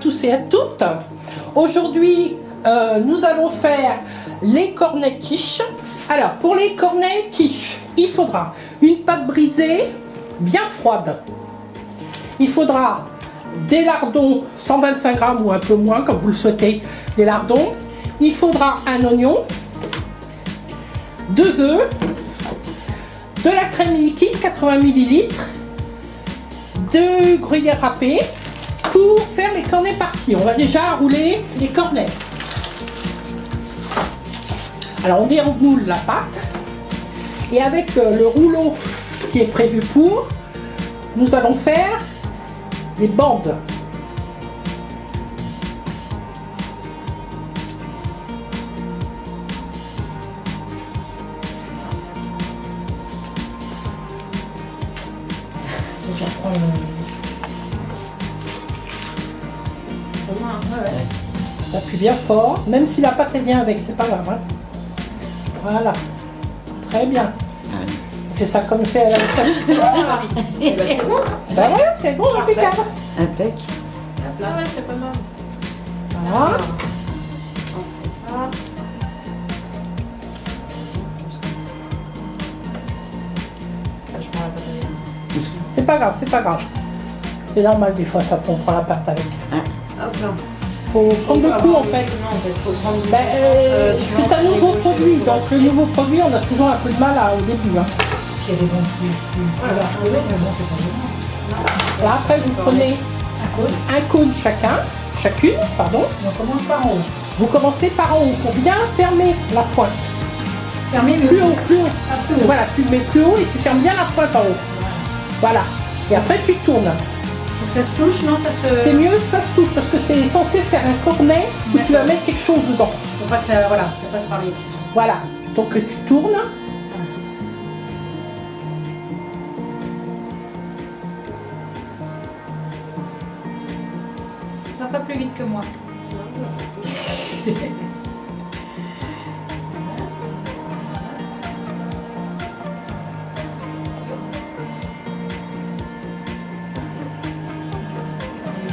tous et à toutes. Aujourd'hui, nous allons faire les cornets quiche. Alors, pour les cornets quiche, il faudra une pâte brisée bien froide. Il faudra des lardons, 125 grammes ou un peu moins, comme vous le souhaitez, des lardons. Il faudra un oignon, 2 œufs, de la crème liquide, 80 ml, 2 gruyères râpées pour faire les cornets partis. On va déjà rouler les cornets. Alors on déroule la pâte et avec le rouleau qui est prévu pour, nous allons faire des bandes. J'appuie bien fort, même si la pâte est bien avec, c'est pas grave. Hein. Voilà, très bien. On fait ça comme fait à la salle. C'est bon. Ben voilà, c'est bon, impeccable. Impec. Ah ouais, c'est pas mal. Voilà. On fait ça. Je m'en rappelle rien. C'est pas grave, c'est pas grave. C'est normal des fois, ça prend la pâte avec. Hop là. Faut prendre le coup en fait. Non, en fait, faut prendre Ben, c'est un nouveau produit, donc le nouveau produit, on a toujours un peu de mal au début. Hein. Il y a des bons plus. Voilà. Mais bon, c'est pas bon. Là, après, vous prenez un cône chacune, pardon. Et on commence par en haut. Vous commencez par en haut pour bien fermer la pointe. Fermez le Plus haut, plus haut. plus haut. Voilà, tu le mets plus haut et tu fermes bien la pointe en haut. Voilà. Et après, tu tournes. Faut que ça se touche, non? C'est mieux que ça se touche parce que c'est censé faire un cornet où tu vas mettre quelque chose dedans. Faut pas que ça, voilà, ça passe par les. Voilà. Donc tu tournes. Ça va pas plus vite que moi.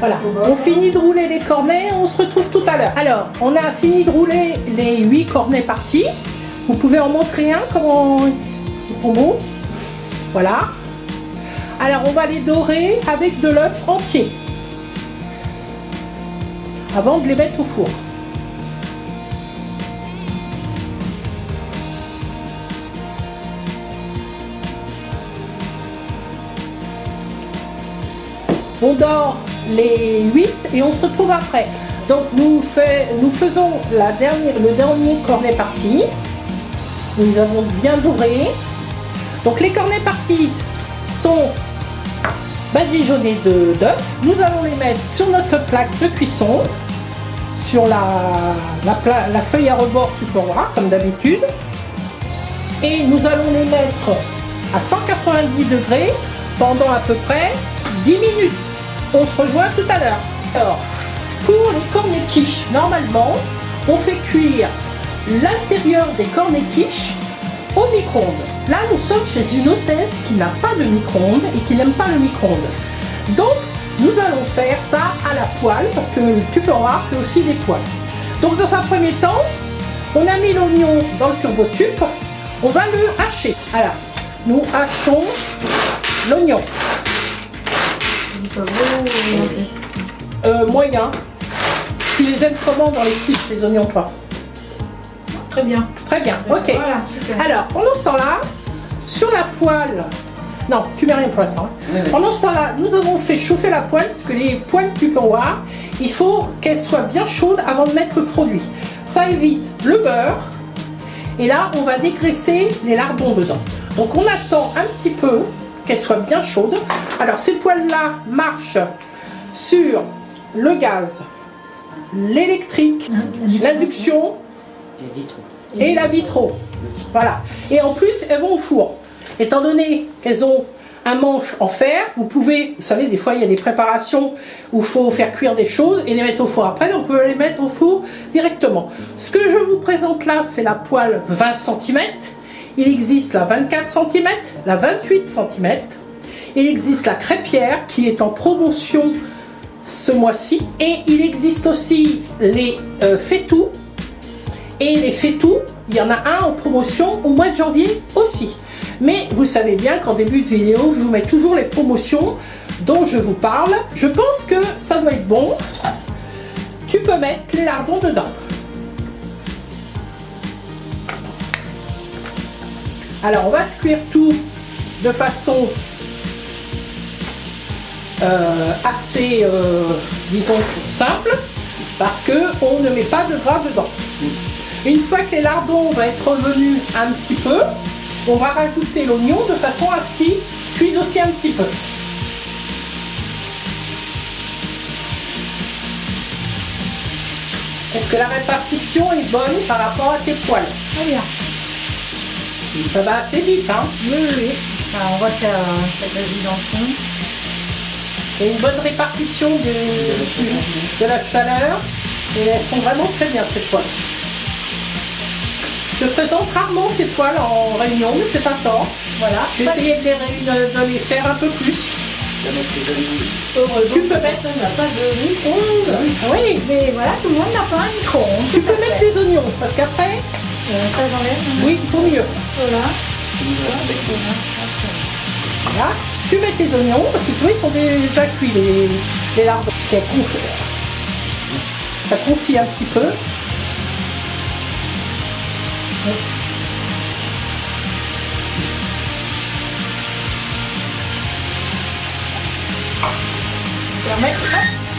Voilà, on finit de rouler les cornets, on se retrouve tout à l'heure. Alors, on a fini de rouler les 8 cornets partis. Vous pouvez en montrer un, comment ils sont bons. Voilà. Alors, on va les dorer avec de l'œuf entier. Avant de les mettre au four. On dort les 8 et on se retrouve après. Donc nous faisons le dernier cornet parti. Nous les avons bien dorés. Donc les cornets partis sont badigeonnés d'œufs. Nous allons les mettre sur notre plaque de cuisson, sur la feuille à rebord tu peux voir comme d'habitude. Et nous allons les mettre à 190 degrés pendant à peu près 10 minutes. On se rejoint tout à l'heure. Alors, pour les cornets quiche, normalement, on fait cuire l'intérieur des cornets quiche au micro-ondes. Là, nous sommes chez une hôtesse qui n'a pas de micro-ondes et qui n'aime pas le micro-ondes. Donc, nous allons faire ça à la poêle, parce que le Tupperware fait aussi des poêles. Donc, dans un premier temps, on a mis l'oignon dans le turbotube. On va le hacher. Alors, nous hachons l'oignon. Moyen. Tu les aimes comment dans les quiches, les oignons, toi? Très bien. Très bien, ok. Voilà, super. Alors, pendant ce temps-là, sur la poêle... Non, tu mets rien pour l'instant. Hein. Pendant ce temps-là, nous avons fait chauffer la poêle, parce que les poêles Tupperware, il faut qu'elles soient bien chaudes avant de mettre le produit. Ça évite le beurre. Et là, on va dégraisser les lardons dedans. Donc, on attend un petit peu qu'elles soient bien chaudes. Alors, ces poêles-là marchent sur le gaz, l'électrique, l'induction et la vitro. Voilà. Et en plus, elles vont au four. Étant donné qu'elles ont un manche en fer, vous pouvez, vous savez, des fois il y a des préparations où il faut faire cuire des choses et les mettre au four après, on peut les mettre au four directement. Ce que je vous présente là, c'est la poêle 20 cm. Il existe la 24 cm, la 28 cm. Il existe la crêpière qui est en promotion ce mois-ci. Et il existe aussi les faitout. Et les faitout, il y en a un en promotion au mois de janvier aussi. Mais vous savez bien qu'en début de vidéo, je vous mets toujours les promotions dont je vous parle. Je pense que ça doit être bon. Tu peux mettre les lardons dedans. Alors on va cuire tout de façon assez, disons, simple, parce qu'on ne met pas de gras dedans. Une fois que les lardons vont être revenus un petit peu, on va rajouter l'oignon de façon à ce qu'il cuise aussi un petit peu. Est-ce que la répartition est bonne par rapport à tes poils? Très bien. Ça va assez vite, hein? Oui, oui, oui. Alors, on voit qu'il y a cette asie dans le fond. Il y a une bonne répartition de la chaleur et elles sont vraiment très bien ces poils. Je présente rarement ces poils en réunion, mais c'est pas tort. Voilà, j'ai essayé de les faire un peu plus. Tu peux mettre, On n'a pas de micro-ondes. oui, Mais voilà, tout le monde n'a pas un micro-ondes. tu peux mettre des oignons parce qu'après, Ça j'enlève. oui, il faut mieux. Voilà. Voilà. Tu mets tes oignons parce que tu vois, ils sont déjà cuits les lardons. Ça confie un petit peu.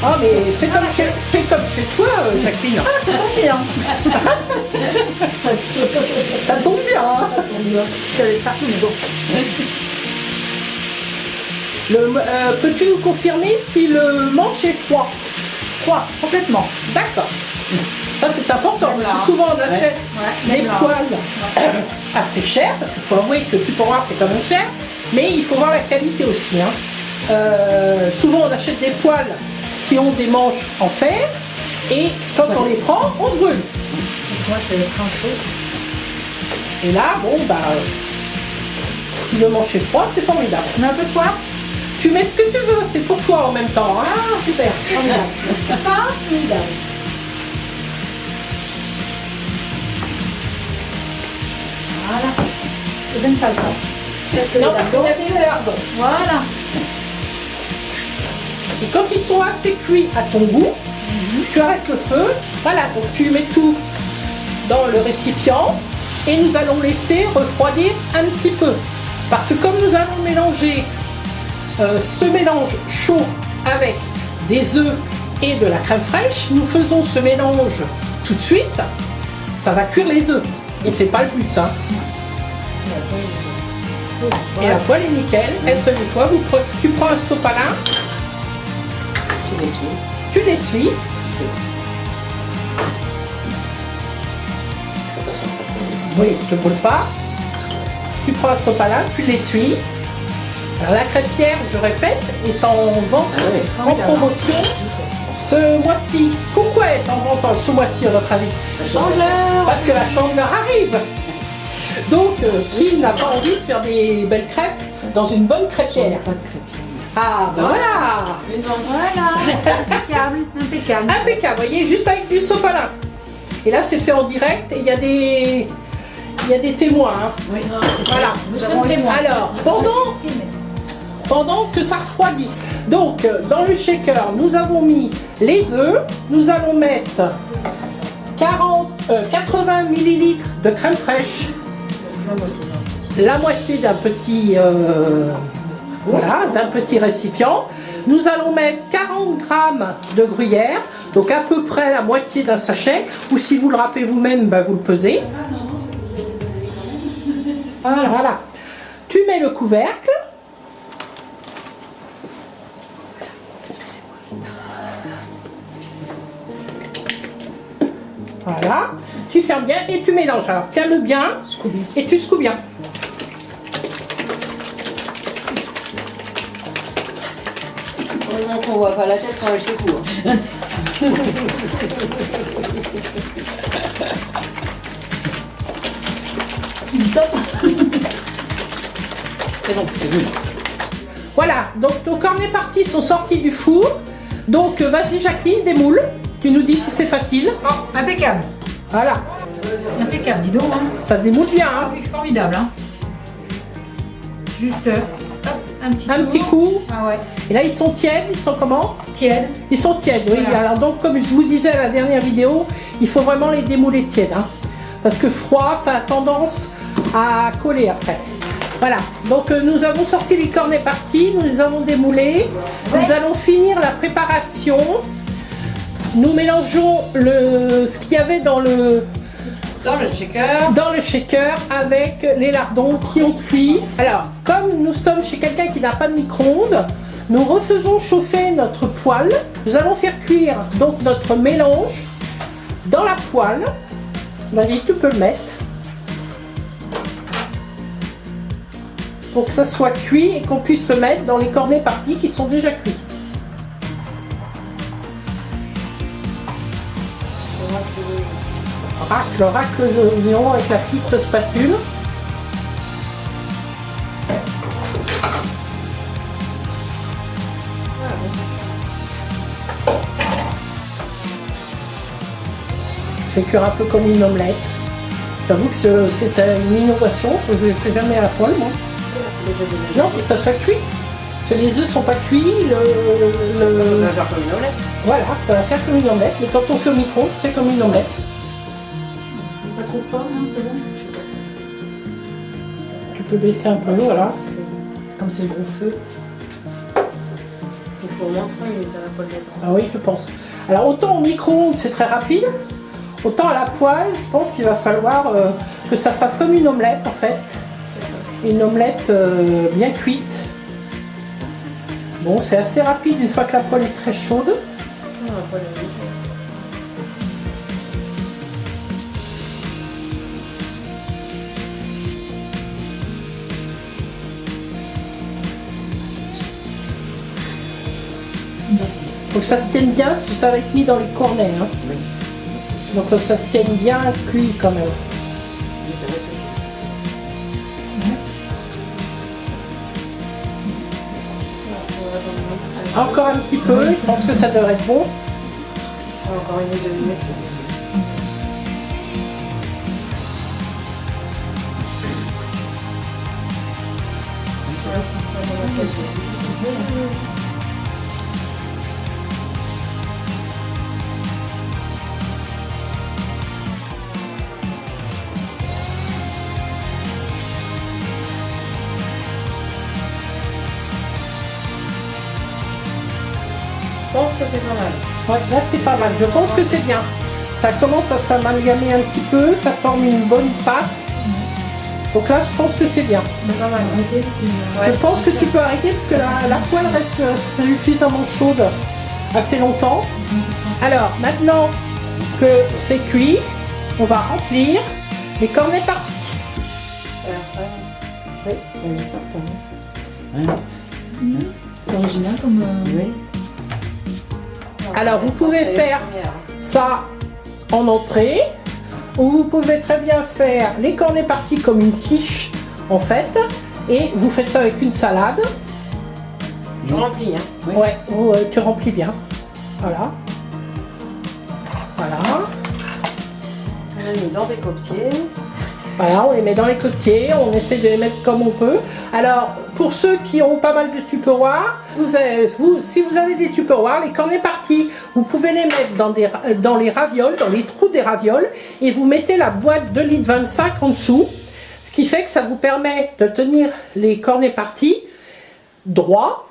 Oh mais fais comme chez toi, Jacqueline. Ça tombe bien. Ça tombe bien. Hein. Je laisse partout, mais bon. Peux-tu nous confirmer si le manche est froid? Froid, complètement. D'accord. Ça c'est important, parce que souvent on achète des poils assez chers, parce qu'il faut avouer que tu peux voir c'est quand même cher, mais il faut voir la qualité aussi. Hein. Souvent on achète des poils qui ont des manches en fer, et quand on les prend, on se brûle. Moi je vais prendre chaud. Et là, bon bah, si le manche est froid, c'est formidable. Je mets un peu de poivre. Tu mets ce que tu veux, c'est pour toi en même temps. Hein. Ah super, formidable. Formidable. Voilà. C'est bien ça le temps. Qu'est-ce que Non, les il y lardons? a des lardons. Voilà. Et quand ils sont assez cuits à ton goût, tu arrêtes le feu. Voilà, donc tu mets tout dans le récipient et nous allons laisser refroidir un petit peu. Parce que comme nous allons mélanger ce mélange chaud avec des œufs et de la crème fraîche, nous faisons ce mélange tout de suite. Ça va cuire les œufs. Et c'est pas le but. Hein. Et la poêle est nickel, elle se nettoie. Tu prends un sopalin. Tu l'essuies. Oui, je ne brûle pas. Tu prends un sopalin, tu l'essuies. Alors, la crêpière, je répète, est en vente en promotion ce mois-ci. Pourquoi elle est en vente ce mois-ci à votre avis? Parce que la chandeleur arrive. Donc, qui n'a pas envie de faire des belles crêpes dans une bonne crêpière? Ah, ben voilà. Voilà. Impeccable. Impeccable. Impeccable, vous voyez, juste avec du sopalin. Et là, c'est fait en direct et il y a des témoins. Hein. Oui, non, Voilà. Nous sommes témoins. Alors, pendant que ça refroidit, donc dans le shaker, nous avons mis les œufs. Nous allons mettre 80 ml de crème fraîche. La moitié d'un petit, voilà, d'un petit récipient. Nous allons mettre 40 g de gruyère, donc à peu près la moitié d'un sachet, ou si vous le râpez vous-même, bah, vous le pesez. Voilà. Tu mets le couvercle. Voilà. Tu fermes bien et tu mélanges. Alors tiens-le bien et tu secoues bien. Heureusement qu'on voit pas la tête quand elle secoue. Stop. C'est bon, c'est nul. Voilà, donc nos cornets partis sont sortis du four. Donc vas-y Jacqueline, démoule. Tu nous dis si c'est facile. Oh, impeccable. Voilà, Impeccable, dis donc. Hein. ça se démoule bien. Ah Hein. oui, formidable. Hein. Juste hop, un petit Un petit coup. Ah ouais. Et là ils sont tièdes, ils sont comment? Tiède. Ils sont tièdes, oui. Voilà. Alors donc comme je vous disais à la dernière vidéo, il faut vraiment les démouler tièdes. Hein. Parce que froid, ça a tendance à coller après. Voilà, donc nous avons sorti les cornets partis, nous les avons démoulés. Nous allons finir la préparation. Nous mélangeons ce qu'il y avait dans le shaker avec les lardons qui ont cuit. Alors, comme nous sommes chez quelqu'un qui n'a pas de micro-ondes, nous refaisons chauffer notre poêle. Nous allons faire cuire donc notre mélange dans la poêle. Vas-y, tu peux le mettre. Pour que ça soit cuit et qu'on puisse le mettre dans les cornets partis qui sont déjà cuits. Racle les oignons avec la petite spatule. Fait cuire un peu comme une omelette. J'avoue que c'est une innovation, je ne le fais jamais à la poêle moi. Non, faut que ça soit cuit. Parce que les œufs sont pas cuits, Ça va faire comme une omelette. voilà, ça va faire comme une omelette. Mais quand on fait au micro, c'est comme une omelette. Pas trop fort, non, c'est bon. Tu peux baisser un peu, voilà. C'est comme c'est le gros feu. Il faut au moins 5 minutes à la poêle mettre. Ah oui, je pense. Alors autant au micro-ondes c'est très rapide, autant à la poêle, je pense qu'il va falloir que ça fasse comme une omelette en fait. Une omelette bien cuite. Bon, c'est assez rapide une fois que la poêle est très chaude. On va pas le mettre. Faut que ça se tienne bien, parce que ça va être mis dans les cornets. Hein. Donc faut que ça se tienne bien cuit quand même. Encore un petit peu, je pense que ça devrait être bon. Encore une ou deux minutes. Je pense que c'est pas mal. Ouais, là c'est pas mal, je pense que c'est bien. Ça commence à s'amalgamer un petit peu, ça forme une bonne pâte. Donc là je pense que c'est bien. C'est pas mal. Je pense que tu peux arrêter parce que la poêle reste suffisamment chaude assez longtemps. Alors maintenant que c'est cuit, on va remplir les cornets partis. Oui, C'est original comme. Oui. alors vous pouvez faire ça en entrée, ou vous pouvez très bien faire les cornets partis comme une quiche en fait, et vous faites ça avec une salade. Je remplis, hein. Oui. Ouais, tu remplis bien. Voilà. Voilà. On a mis dans des coquetiers. Voilà, on les met dans les coquetiers, on essaie de les mettre comme on peut. Alors, pour ceux qui ont pas mal de tupperwares, si vous avez des tupperwares, les cornets partis, vous pouvez les mettre dans les ravioles, dans les trous des ravioles, et vous mettez la boîte de 2,25 litres en dessous, ce qui fait que ça vous permet de tenir les cornets partis droits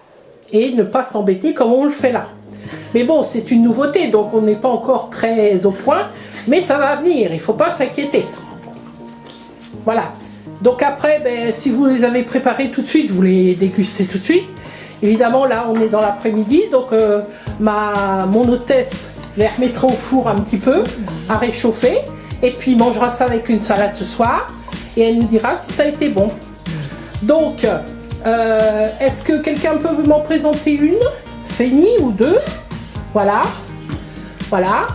et ne pas s'embêter comme on le fait là. Mais bon, c'est une nouveauté, donc on n'est pas encore très au point, mais ça va venir, il ne faut pas s'inquiéter. Voilà. Donc après, si vous les avez préparés tout de suite, vous les dégustez tout de suite. Évidemment, là, on est dans l'après-midi, donc mon hôtesse les remettra au four un petit peu, à réchauffer, et puis mangera ça avec une salade ce soir, et elle nous dira si ça a été bon. Donc, est-ce que quelqu'un peut m'en présenter une? Fénie ou deux? Voilà. Voilà.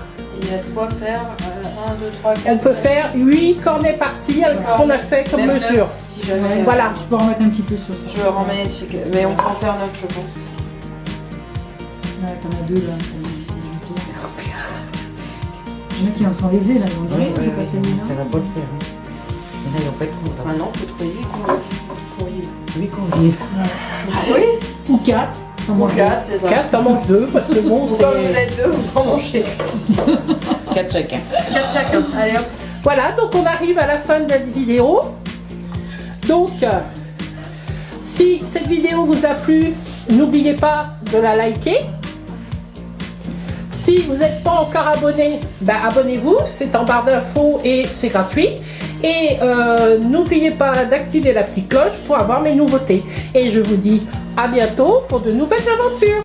Il y a de quoi faire 1, 2, 3, 4. On peut faire 8 cornets partis avec ce qu'on a fait comme Même mesure. 9, si jamais. Voilà. Tu peux remettre un petit peu sur ça. Je remets, mais on peut en faire 9, je pense. Ouais, t'en as deux là. Il y en a qui en sont lésés là, ils vont dire, j'ai passé une Ça va pas le faire. Hein. Il y en a, ils n'ont pas de cours. Là. Maintenant, il faut trouver 8 8 convives. Ah oui. Ou 4. Ou 4, c'est ça. 4, t'en manges 2 parce que bon, Ou c'est. comme vous êtes 2, vous en mangez 4 chacun. 4 chacun. Allez hop. Voilà, donc on arrive à la fin de cette vidéo. Donc, si cette vidéo vous a plu, n'oubliez pas de la liker. Si vous n'êtes pas encore abonné, ben abonnez-vous, c'est en barre d'infos et c'est gratuit. Et n'oubliez pas d'activer la petite cloche pour avoir mes nouveautés. Et je vous dis à bientôt pour de nouvelles aventures.